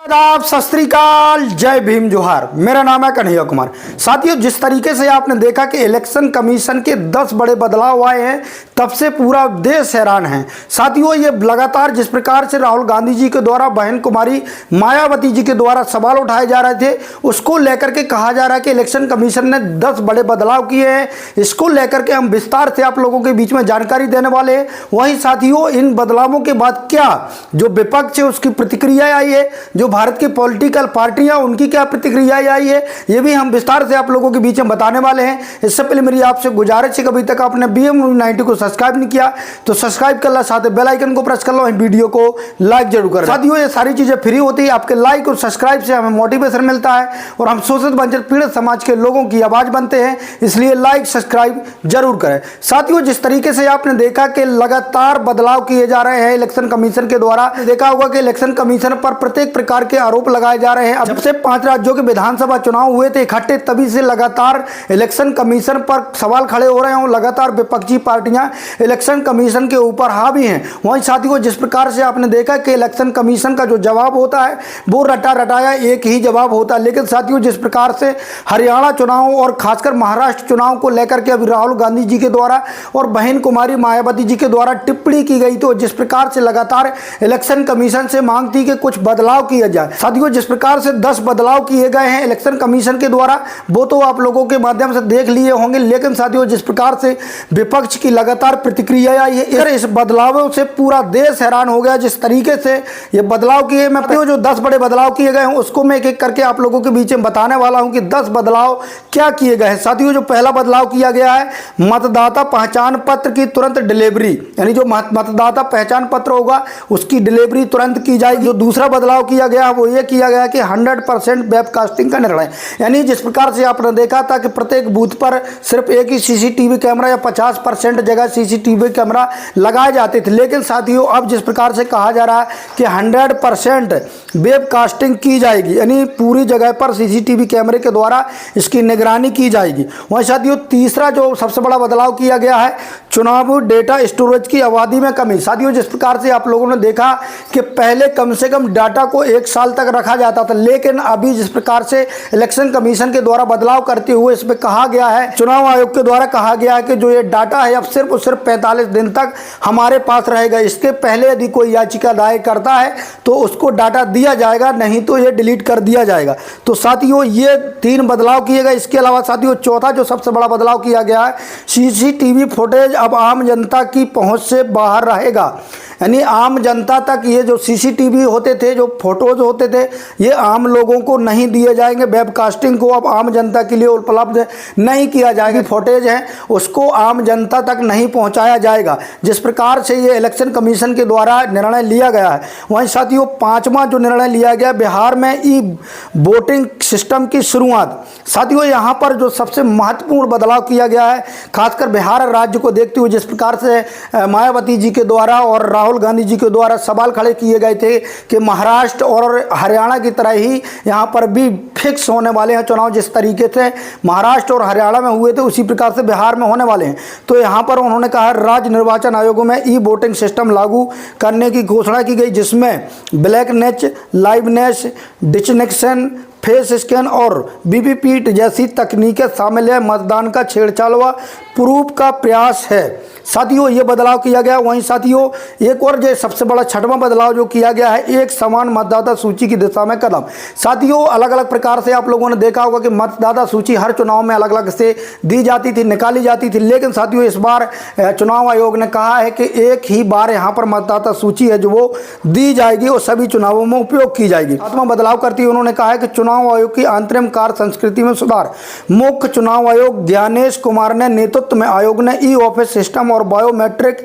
आदाब, सत श्री अकाल, जय भीम, जोहार। मेरा नाम है कन्हैया कुमार। साथियों, जिस तरीके से आपने देखा कि इलेक्शन कमीशन के 10 बड़े बदलाव आए हैं, तब से पूरा देश हैरान है। साथियों, ये लगातार जिस प्रकार से राहुल गांधी जी के द्वारा बहन कुमारी मायावती जी के द्वारा सवाल उठाए जा रहे थे, उसको लेकर के कहा जा रहा है कि इलेक्शन कमीशन ने 10 बड़े बदलाव किए हैं। इसको लेकर के हम विस्तार से आप लोगों के बीच में जानकारी देने वाले हैं। वहीं साथियों, इन बदलावों के बाद क्या जो विपक्ष है उसकी प्रतिक्रिया आई है, जो भारत की पॉलिटिकल पार्टियां उनकी क्या प्रतिक्रिया आई है, ये भी हम विस्तार से आप लोगों के बीच में बताने वाले हैं। इससे पहले मेरी आपसे गुजारिश है, कभी तक आपने BM90 को सब्सक्राइब नहीं किया तो सब्सक्राइब कर लो, साथ ही बेल आइकन को प्रेस कर लो, वीडियो को लाइक जरूर करें। साथियों, ये सारी चीजें फ्री होती है। आपके लाइक और सब्सक्राइब से हमें मोटिवेशन मिलता है और हम शोषित वंचित पीड़ित समाज के लोगों की आवाज बनते हैं, इसलिए लाइक सब्सक्राइब जरूर करें। साथियों, जिस तरीके से आपने देखा कि लगातार बदलाव किए जा रहे हैं इलेक्शन कमीशन के द्वारा, देखा होगा कि इलेक्शन कमीशन पर प्रत्येक प्रकार के आरोप लगाए जा रहे हैं। जब से 5 राज्यों के विधानसभा चुनाव हुए थे इकट्ठे, तभी से लगातार इलेक्शन कमीशन पर सवाल खड़े हो रहे हैं और लगातार विपक्षी पार्टियां इलेक्शन कमीशन के ऊपर हावी हैं। वहीं साथियों, जिस प्रकार से आपने देखा कि इलेक्शन कमीशन का जो जवाब होता है वो रटा रटाया एक ही जवाब होता है। लेकिन साथियों, जिस प्रकार से हरियाणा चुनाव और खासकर महाराष्ट्र चुनाव को लेकर के अभी राहुल गांधी जी के द्वारा और बहन कुमारी मायावती जी के द्वारा टिप्पणी की गई, तो जिस प्रकार से लगातार इलेक्शन कमीशन से मांग थी कि कुछ बदलाव किया जाए। साथियों, जिस प्रकार से 10 बदलाव किए गए हैं इलेक्शन कमीशन के द्वारा, वो तो आप लोगों के माध्यम से देख लिए होंगे। लेकिन साथियों, जिस प्रकार से विपक्ष की लगातार प्रतिक्रिया आई है, इस बदलावों से पूरा देश हैरान हो गया। जिस तरीके से ये बदलाव किए, मैं जो 10 बड़े बदलाव किए गए हैं उसको मैं एक एक करके आप लोगों के बीच में बताने वाला हूं कि 10 बदलाव क्या किए गए हैं। साथियों, जो पहला बदलाव किया गया है, मतदाता पहचान पत्र की तुरंत डिलीवरी, यानी जो मतदाता पहचान पत्र होगा उसकी डिलीवरी तुरंत की जाएगी। जो दूसरा बदलाव किया गया वो ये किया गया कि 100% वेबकास्टिंग का निर्णय, यानी जिस प्रकार से आपने देखा था कि प्रत्येक बूथ पर सिर्फ एक ही CCTV कैमरा या 50% जगह CCTV कैमरा लगाए जाते थे, लेकिन साथियों अब जिस प्रकार से कहा जा रहा है कि 100% वेबकास्टिंग की जाएगी, यानी पूरी जगह पर CCTV कैमरे के द्वारा इसकी निगरानी की जाएगी। वहीं साथियों, तीसरा जो सबसे बड़ा बदलाव किया गया है, चुनाव डेटा स्टोरेज की अवधि में कमी। साथियों, जिस प्रकार से आप लोगों ने देखा कि पहले कम से कम डाटा को 1 साल तक रखा जाता था, लेकिन अभी जिस प्रकार से इलेक्शन कमीशन के द्वारा बदलाव करते हुए इसमें कहा गया है, चुनाव आयोग के द्वारा कहा गया है कि जो ये डाटा है अब सिर्फ और सिर्फ 45 दिन तक हमारे पास रहेगा। इसके पहले यदि कोई याचिका दायर करता है तो उसको डाटा दिया जाएगा, नहीं तो ये डिलीट कर दिया जाएगा। तो साथियों, ये 3 बदलाव किए गए। इसके अलावा साथियों, चौथा जो सबसे बड़ा बदलाव किया गया है, CCTV फुटेज अब आम जनता की पहुंच से बाहर रहेगा, यानी आम जनता तक ये जो CCTV होते थे, जो फोटोज होते थे, ये आम लोगों को नहीं दिए जाएंगे। वेबकास्टिंग को अब आम जनता के लिए उपलब्ध नहीं किया जाएगा। फुटेज है उसको आम जनता तक नहीं पहुंचाया जाएगा, जिस प्रकार से ये इलेक्शन कमीशन के द्वारा निर्णय लिया गया है। वहीं साथियों, 5वां जो निर्णय लिया गया, बिहार में वोटिंग सिस्टम की शुरुआत। साथियों, यहाँ पर जो सबसे महत्वपूर्ण बदलाव किया गया है, खासकर बिहार राज्य को देखते हुए, जिस प्रकार से मायावती जी के द्वारा और राहुल गांधी जी के द्वारा सवाल खड़े किए गए थे कि महाराष्ट्र और हरियाणा की तरह ही यहाँ पर भी फिक्स होने वाले हैं चुनाव। जिस तरीके से महाराष्ट्र और हरियाणा में हुए थे उसी प्रकार से बिहार में होने वाले हैं। तो यहाँ पर उन्होंने कहा राज्य निर्वाचन आयोगों में वोटिंग सिस्टम लागू करने की घोषणा की गई, जिसमें blackness, liveness, distinction, face scan और वीवीपैट जैसी तकनीकें शामिल है। मतदान का छेड़छाड़ व प्रूफ का प्रयास है। साथियों, ये बदलाव किया गया। वहीं साथियों, एक और जो सबसे बड़ा 6वां बदलाव जो किया गया है, एक समान मतदाता सूची की दिशा में कदम। साथियों, अलग अलग प्रकार से आप लोगों ने देखा होगा कि मतदाता सूची हर चुनाव में अलग अलग से दी जाती थी, निकाली जाती थी, लेकिन साथियों इस बार चुनाव आयोग ने कहा है कि एक ही बार यहाँ पर मतदाता सूची है जो वो दी जाएगी और सभी चुनावों में उपयोग की जाएगी। 7वां बदलाव करते हुए उन्होंने कहा है कि चुनाव आयोग की आंतरिक कार्य संस्कृति में सुधार। मुख्य चुनाव आयोग ज्ञानेश कुमार ने नेतृत्व में आयोग ने ऑफिस सिस्टम और बायोमेट्रिक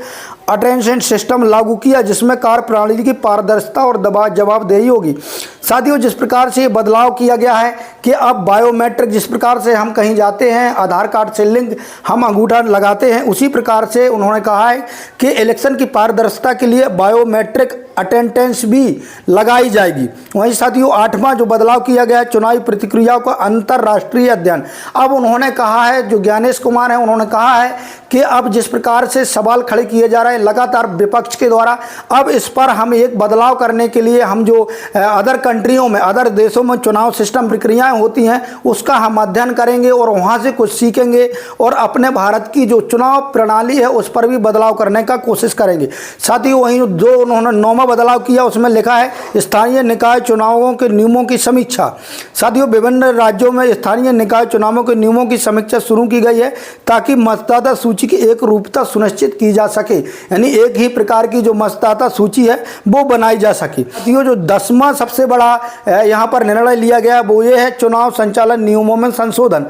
अटेंशन सिस्टम लागू किया, जिसमें कार्य प्रणाली की पारदर्शिता और जवाबदेही होगी। साथियों, जिस प्रकार से ये बदलाव किया गया है कि अब बायोमेट्रिक, जिस प्रकार से हम कहीं जाते हैं आधार कार्ड से लिंक हम अंगूठा लगाते हैं, उसी प्रकार से उन्होंने कहा है कि इलेक्शन की पारदर्शिता के लिए बायोमेट्रिक अटेंडेंस भी लगाई जाएगी। वहीं साथियों 8वां जो बदलाव किया गया है, चुनावी प्रतिक्रियाओं का अंतर्राष्ट्रीय अध्ययन। अब उन्होंने कहा है, जो ज्ञानेश कुमार है उन्होंने कहा है कि अब जिस प्रकार से सवाल खड़े किए जा रहे हैं लगातार विपक्ष के द्वारा, अब इस पर हम एक बदलाव करने के लिए हम जो अदर कंट्रियों में, अदर देशों में चुनाव सिस्टम प्रक्रियाएं होती हैं उसका हम अध्ययन करेंगे और वहां से कुछ सीखेंगे और अपने भारत की जो चुनाव प्रणाली है उस पर भी बदलाव करने का कोशिश करेंगे। साथ ही वहीं जो उन्होंने 9वां बदलाव किया उसमें लिखा है स्थानीय निकाय चुनावों के नियमों की समीक्षा। साथियों विभिन्न राज्यों में स्थानीय निकाय चुनावों के नियमों की समीक्षा शुरू की गई है ताकि मतदाता सूची की एक रूपता सुनिश्चित की जा सके, यानी एक ही प्रकार की जो मतदाता सूची है वो बनाई जा सके। साथियों जो 10वां सबसे बड़ा यहाँ पर निर्णय लिया गया वो ये है चुनाव संचालन नियमों में संशोधन।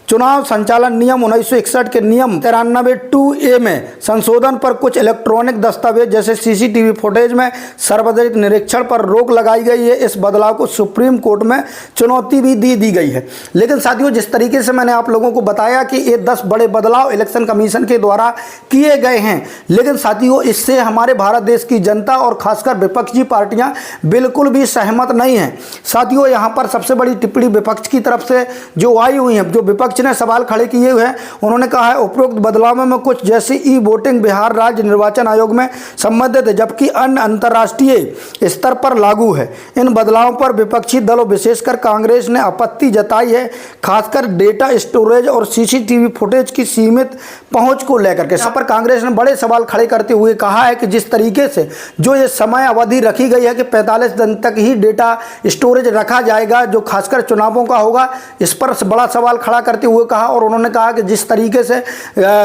चुनाव संचालन नियम 1961 के नियम 93(2)(a) में संशोधन पर कुछ इलेक्ट्रॉनिक दस्तावेज जैसे सीसीटीवी फुटेज में सार्वजनिक निरीक्षण पर रोक लगाई गई है। इस बदलाव को सुप्रीम कोर्ट में चुनौती भी दी गई है। लेकिन साथियों जिस तरीके से मैंने आप लोगों को बताया कि ये 10 बड़े बदलाव इलेक्शन कमीशन के द्वारा किए गए हैं, लेकिन साथियों इससे हमारे भारत देश की जनता और खासकर विपक्षी पार्टियां बिल्कुल भी सहमत नहीं है। साथियों यहाँ पर सबसे बड़ी टिप्पणी विपक्ष की तरफ से जो आई हुई है, जो विपक्ष ने सवाल खड़े किए हुए हैं, उन्होंने कहा है उपरोक्त बदलावों में कुछ जैसे ई वोटिंग बिहार राज्य निर्वाचन आयोग में संबंधित है जबकि अन्य अंतर्राष्ट्रीय स्तर पर लागू है। इन बदलावों पर विपक्षी दलों विशेषकर कांग्रेस ने आपत्ति जताई है, खासकर डेटा स्टोरेज और सीसीटीवी फुटेज की सीमित पहुंच को लेकर के। यहाँ पर कांग्रेस ने बड़े सवाल खड़े करते हुए कहा है कि जिस तरीके से जो ये समय अवधि रखी गई है कि 45 दिन तक ही डेटा स्टोरेज रखा जाएगा जो खासकर चुनावों का होगा, इस पर बड़ा सवाल खड़ा करते हुए कहा। और उन्होंने कहा कि जिस तरीके से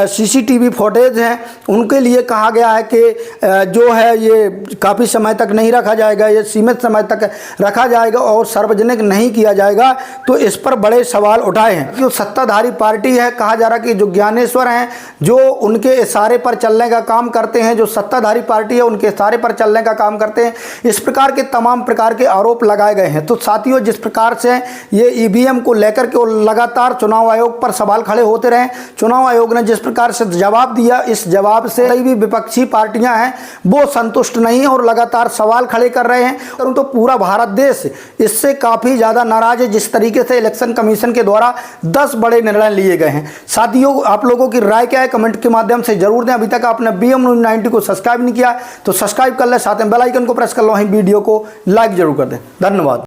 सीसीटीवी फुटेज हैं उनके लिए कहा गया है कि जो है ये काफ़ी समय तक नहीं रखा जाएगा, ये सीमित समय तक रखा जाएगा और सार्वजनिक नहीं किया जाएगा, तो इस पर बड़े सवाल उठाए हैं। जो सत्ताधारी पार्टी है, कहा जा रहा कि जो ज्ञानेश्वर हैं जो उनके इशारे पर चलने का काम करते हैं, जो सत्ताधारी पार्टी है उनके इशारे पर चलने का काम करते हैं, इस प्रकार के तमाम प्रकार के आरोप लगाए गए हैं। तो साथियों जिस प्रकार से ये ईवीएम को लेकर के लगातार चुनाव आयोग पर सवाल खड़े होते रहे, चुनाव आयोग ने जिस प्रकार से जवाब दिया, इस जवाब से कई भी विपक्षी पार्टियां हैं वो संतुष्ट नहीं है और लगातार सवाल खड़े कर रहे हैं। तो पूरा भारत देश इससे काफ़ी ज़्यादा नाराज है जिस तरीके से इलेक्शन कमीशन के द्वारा 10 बड़े निर्णय लिए गए हैं। साथियों आप लोगों की राय क्या है कमेंट के माध्यम से जरूर दें। अभी तक आपने BM News 90 को सब्सक्राइब नहीं किया तो सब्सक्राइब कर लें, साथ में बेल आइकन को प्रेस कर लो, वीडियो को लाइक जरूर कर दें। धन्यवाद।